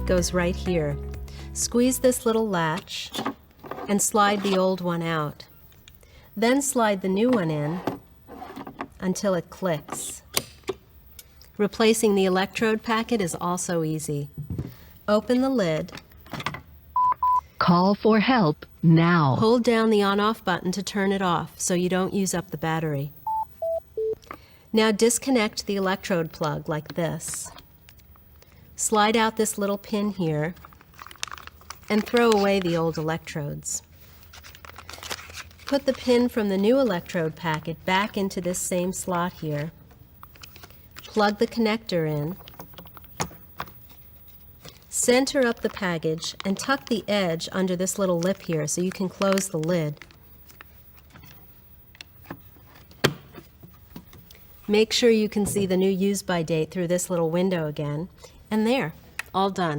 goes right here. Squeeze this little latch and slide the old one out. Then slide the new one in until it clicks. Replacing the electrode packet is also easy. Open the lid. Call for help now. Hold down the on-off button to turn it off so you don't use up the battery. Now disconnect the electrode plug like this. Slide out this little pin here and throw away the old electrodes. Put the pin from the new electrode packet back into this same slot here. Plug the connector in. Center up the package and tuck the edge under this little lip here so you can close the lid. Make sure you can see the new use-by date through this little window again. And there, all done.